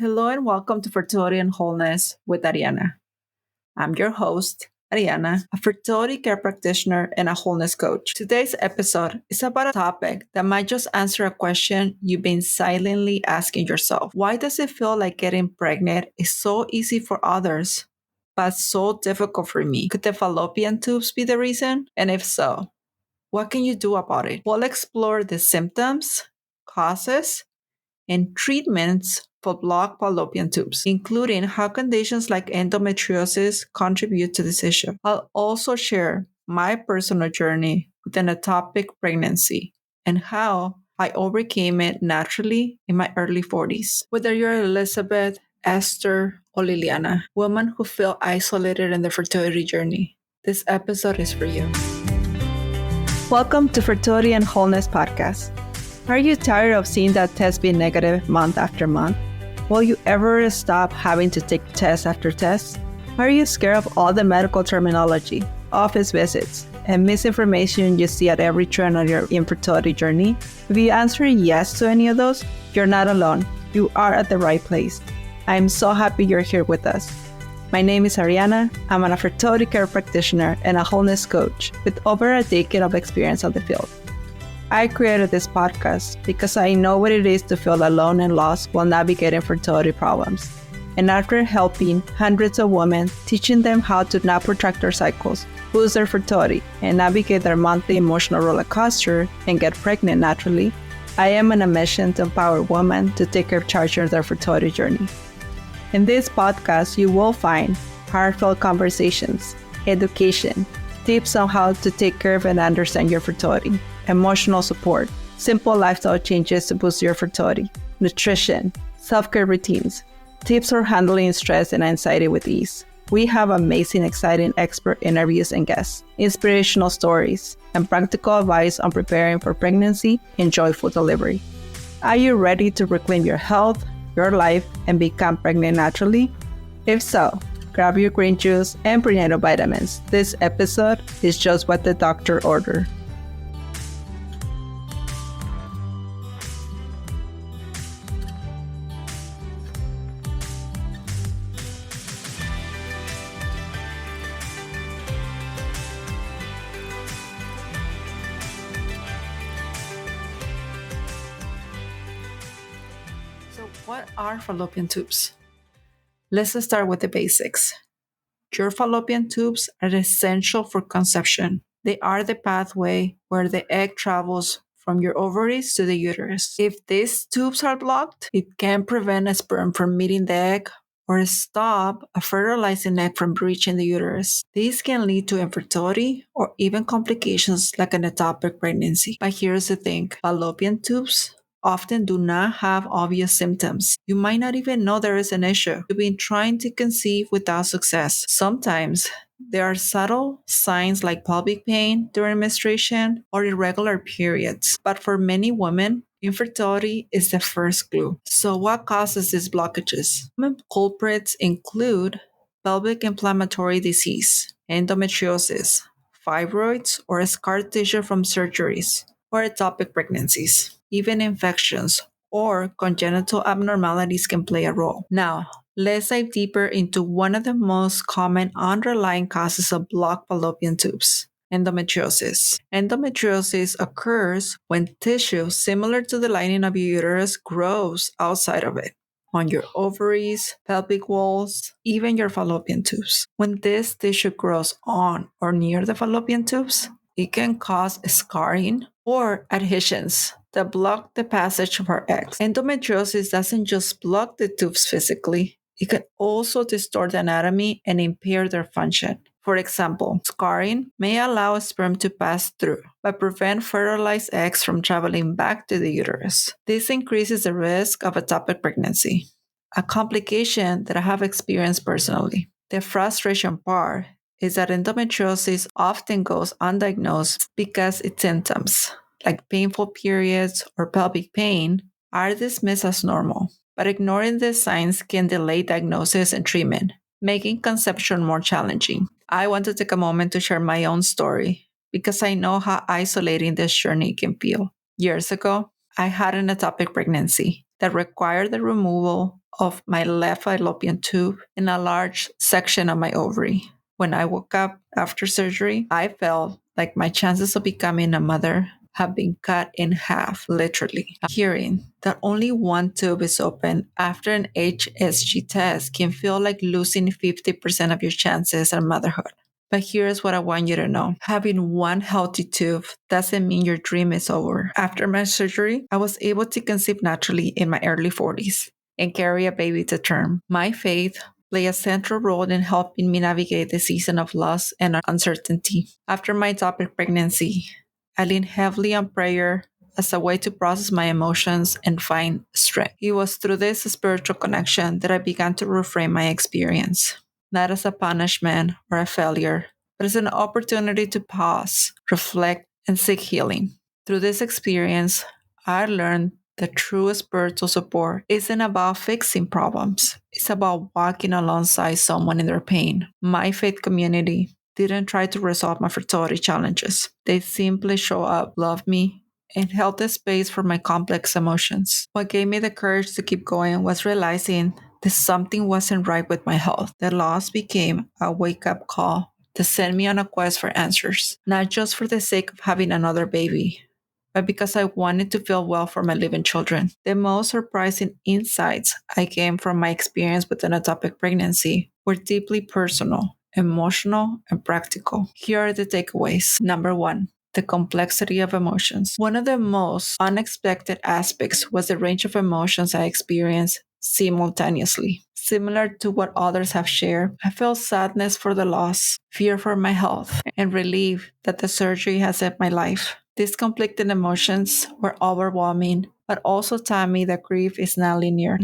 Hello and welcome to Fertility and Wholeness with Ariana. I'm your host, Ariana, a fertility care practitioner and a wholeness coach. Today's episode is about a topic that might just answer a question you've been silently asking yourself. Why does it feel like getting pregnant is so easy for others, but so difficult for me? Could the fallopian tubes be the reason? And if so, what can you do about it? We'll explore the symptoms, causes, and treatments for blocked fallopian tubes, including how conditions like endometriosis contribute to this issue. I'll also share my personal journey with an ectopic pregnancy and how I overcame it naturally in my early 40s. Whether you're Elizabeth, Esther, or Liliana, women who feel isolated in their fertility journey, this episode is for you. Welcome to Fertility and Wholeness Podcast. Are you tired of seeing that test be negative month after month? Will you ever stop having to take test after test? Are you scared of all the medical terminology, office visits, and misinformation you see at every turn on your infertility journey? If you answer yes to any of those, you're not alone. You are at the right place. I'm so happy you're here with us. My name is Ariana. I'm a fertility care practitioner and a wholeness coach with over a decade of experience on the field. I created this podcast because I know what it is to feel alone and lost while navigating fertility problems. And after helping hundreds of women, teaching them how to not protract their cycles, boost their fertility, and navigate their monthly emotional roller coaster and get pregnant naturally, I am on a mission to empower women to take charge of their fertility journey. In this podcast, you will find heartfelt conversations, education, tips on how to take care of and understand your fertility, emotional support, simple lifestyle changes to boost your fertility, nutrition, self-care routines, tips for handling stress and anxiety with ease. We have amazing, exciting expert interviews and guests, inspirational stories, and practical advice on preparing for pregnancy and joyful delivery. Are you ready to reclaim your health, your life, and become pregnant naturally? If so, grab your green juice and prenatal vitamins. This episode is just what the doctor ordered. So, what are fallopian tubes? Let's start with the basics. Your fallopian tubes are essential for conception. They are the pathway where the egg travels from your ovaries to the uterus. If these tubes are blocked, it can prevent a sperm from meeting the egg or stop a fertilizing egg from reaching the uterus. These can lead to infertility or even complications like an ectopic pregnancy. But here's the thing, fallopian tubes often do not have obvious symptoms. You might not even know there is an issue. You've been trying to conceive without success. Sometimes there are subtle signs like pelvic pain during menstruation or irregular periods. But for many women, infertility is the first clue. So what causes these blockages? Common culprits include pelvic inflammatory disease, endometriosis, fibroids or scar tissue from surgeries, or ectopic pregnancies. Even infections or congenital abnormalities can play a role. Now, let's dive deeper into one of the most common underlying causes of blocked fallopian tubes, endometriosis. Endometriosis occurs when tissue similar to the lining of your uterus grows outside of it, on your ovaries, pelvic walls, even your fallopian tubes. When this tissue grows on or near the fallopian tubes, it can cause scarring or adhesions that block the passage of our eggs. Endometriosis doesn't just block the tubes physically, it can also distort the anatomy and impair their function. For example, scarring may allow sperm to pass through, but prevent fertilized eggs from traveling back to the uterus. This increases the risk of ectopic pregnancy, a complication that I have experienced personally. The frustration part is that endometriosis often goes undiagnosed because its symptoms, like painful periods or pelvic pain, are dismissed as normal. But ignoring these signs can delay diagnosis and treatment, making conception more challenging. I want to take a moment to share my own story because I know how isolating this journey can feel. Years ago, I had an ectopic pregnancy. that required the removal of my left fallopian tube and a large section of my ovary. When I woke up after surgery, I felt like my chances of becoming a mother have been cut in half, literally. Hearing that only one tube is open after an HSG test can feel like losing 50% of your chances at motherhood. But here's what I want you to know. Having one healthy tube doesn't mean your dream is over. After my surgery, I was able to conceive naturally in my early 40s and carry a baby to term. My faith played a central role in helping me navigate the season of loss and uncertainty. After my ectopic pregnancy, I leaned heavily on prayer as a way to process my emotions and find strength. It was through this spiritual connection that I began to reframe my experience, not as a punishment or a failure, but as an opportunity to pause, reflect, and seek healing. Through this experience, I learned that true spiritual support isn't about fixing problems. It's about walking alongside someone in their pain. My faith community didn't try to resolve my fertility challenges. They simply show up, love me, and held the space for my complex emotions. What gave me the courage to keep going was realizing that something wasn't right with my health. The loss became a wake-up call to send me on a quest for answers, not just for the sake of having another baby, but because I wanted to feel well for my living children. The most surprising insights I gained from my experience with an ectopic pregnancy were deeply personal, emotional, and practical. Here are the takeaways. Number one, the complexity of emotions. One of the most unexpected aspects was the range of emotions I experienced simultaneously. Similar to what others have shared, I felt sadness for the loss, fear for my health, and relief that the surgery has saved my life. These conflicting emotions were overwhelming, but also taught me that grief is not linear.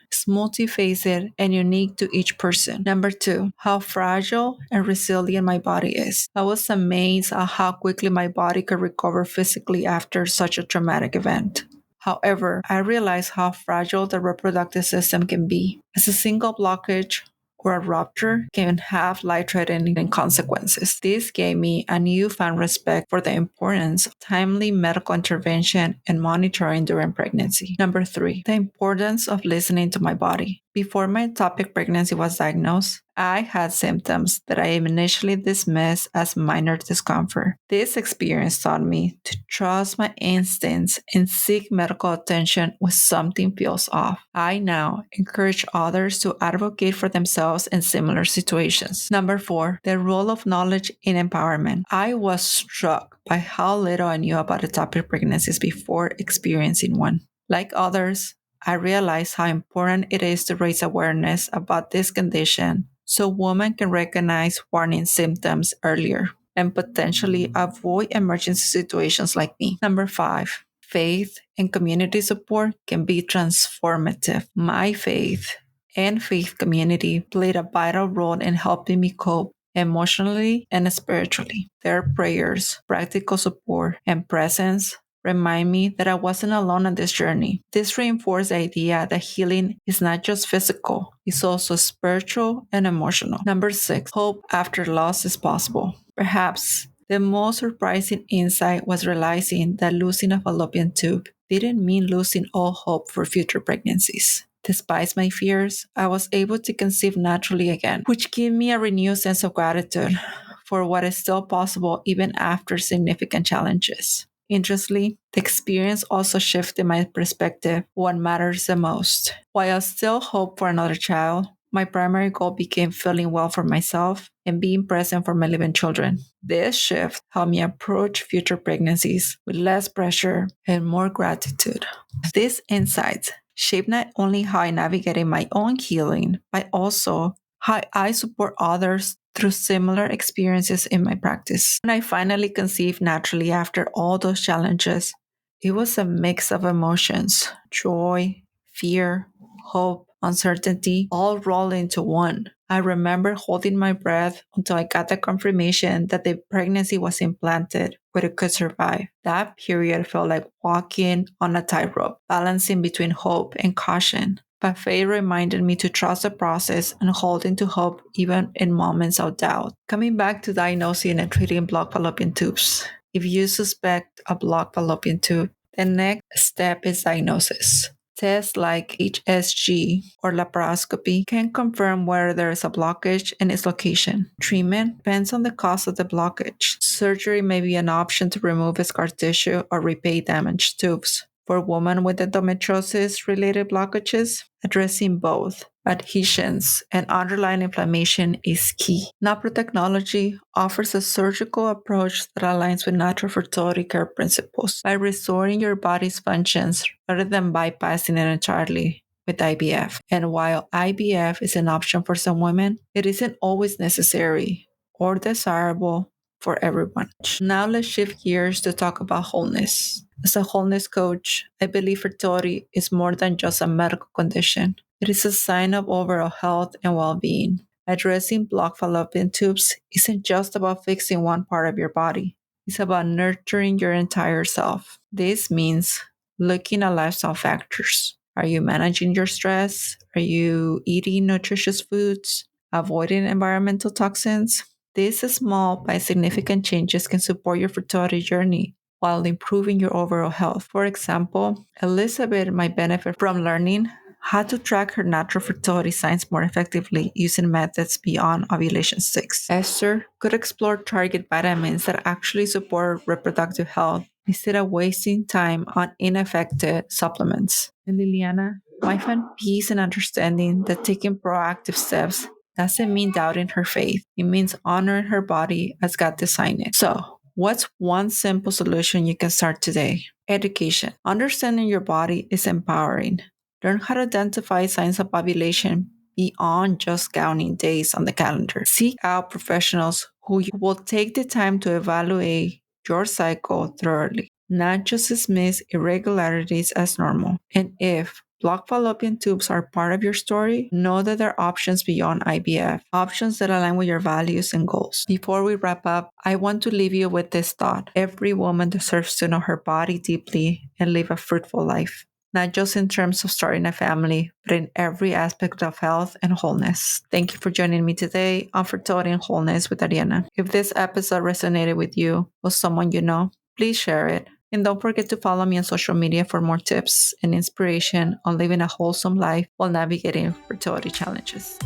It's multifaceted and unique to each person. Number two, how fragile and resilient my body is. I was amazed at how quickly my body could recover physically after such a traumatic event. However, I realized how fragile the reproductive system can be, as a single blockage or a rupture can have life-threatening consequences. This gave me a newfound respect for the importance of timely medical intervention and monitoring during pregnancy. Number three, the importance of listening to my body. Before my ectopic pregnancy was diagnosed, I had symptoms that I initially dismissed as minor discomfort. This experience taught me to trust my instincts and seek medical attention when something feels off. I now encourage others to advocate for themselves in similar situations. Number four, the role of knowledge in empowerment. I was struck by how little I knew about ectopic pregnancies before experiencing one. Like others, I realized how important it is to raise awareness about this condition so women can recognize warning symptoms earlier and potentially avoid emergency situations like me. Number five, faith and community support can be transformative. My faith and faith community played a vital role in helping me cope emotionally and spiritually. Their prayers, practical support, and presence remind me that I wasn't alone on this journey. This reinforced the idea that healing is not just physical, it's also spiritual and emotional. Number six, hope after loss is possible. Perhaps the most surprising insight was realizing that losing a fallopian tube didn't mean losing all hope for future pregnancies. Despite my fears, I was able to conceive naturally again, which gave me a renewed sense of gratitude for what is still possible even after significant challenges. Interestingly, the experience also shifted my perspective on what matters the most. While I still hope for another child, my primary goal became feeling well for myself and being present for my living children. This shift helped me approach future pregnancies with less pressure and more gratitude. These insights shaped not only how I navigated my own healing, but also how I support others through similar experiences in my practice. When I finally conceived naturally after all those challenges, it was a mix of emotions, joy, fear, hope, uncertainty, all rolled into one. I remember holding my breath until I got the confirmation that the pregnancy was implanted, but it could survive. That period felt like walking on a tightrope, balancing between hope and caution. But faith reminded me to trust the process and hold into hope even in moments of doubt. Coming back to diagnosing and treating blocked fallopian tubes. If you suspect a blocked fallopian tube, the next step is diagnosis. Tests like HSG or laparoscopy can confirm whether there is a blockage and its location. Treatment depends on the cause of the blockage. Surgery may be an option to remove scar tissue or repair damaged tubes. For women with endometriosis-related blockages, addressing both adhesions and underlying inflammation is key. NAPRO technology offers a surgical approach that aligns with natural fertility care principles by restoring your body's functions rather than bypassing it entirely with IVF. And while IVF is an option for some women, it isn't always necessary or desirable for everyone. Now let's shift gears to talk about wholeness. As a wholeness coach, I believe fertility is more than just a medical condition. It is a sign of overall health and well-being. Addressing blocked fallopian tubes isn't just about fixing one part of your body. It's about nurturing your entire self. This means looking at lifestyle factors. Are you managing your stress? Are you eating nutritious foods? Avoiding environmental toxins? These small but significant changes can support your fertility journey while improving your overall health. For example, Elizabeth might benefit from learning how to track her natural fertility signs more effectively using methods beyond ovulation 6. Esther could explore target vitamins that actually support reproductive health instead of wasting time on ineffective supplements. And Liliana might find peace and understanding that taking proactive steps doesn't mean doubting her faith. It means honoring her body as God designed it. So, what's one simple solution you can start today? Education. Understanding your body is empowering. Learn how to identify signs of ovulation beyond just counting days on the calendar. Seek out professionals who will take the time to evaluate your cycle thoroughly, not just dismiss irregularities as normal. And if blocked fallopian tubes are part of your story, know that there are options beyond IVF, options that align with your values and goals. Before we wrap up, I want to leave you with this thought. Every woman deserves to know her body deeply and live a fruitful life, not just in terms of starting a family, but in every aspect of health and wholeness. Thank you for joining me today on Fertility and Wholeness with Ariana. If this episode resonated with you or someone you know, please share it. And don't forget to follow me on social media for more tips and inspiration on living a wholesome life while navigating fertility challenges.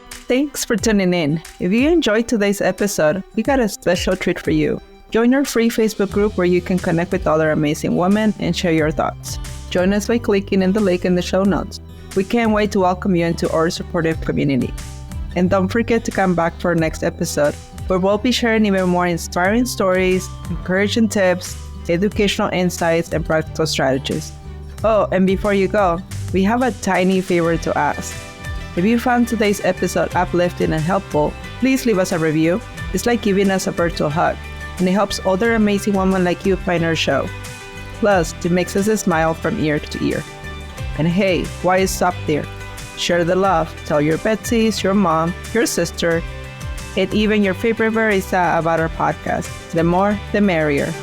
Thanks for tuning in. If you enjoyed today's episode, we got a special treat for you. Join our free Facebook group where you can connect with other amazing women and share your thoughts. Join us by clicking in the link in the show notes. We can't wait to welcome you into our supportive community. And don't forget to come back for our next episode, where we'll be sharing even more inspiring stories, encouraging tips, educational insights, and practical strategies. Oh, and before you go, we have a tiny favor to ask. If you found today's episode uplifting and helpful, please leave us a review. It's like giving us a virtual hug, and it helps other amazing women like you find our show. Plus, it makes us smile from ear to ear. And hey, why stop there? Share the love. Tell your Betsies, your mom, your sister, and even your favorite barista about our podcast. The more, the merrier.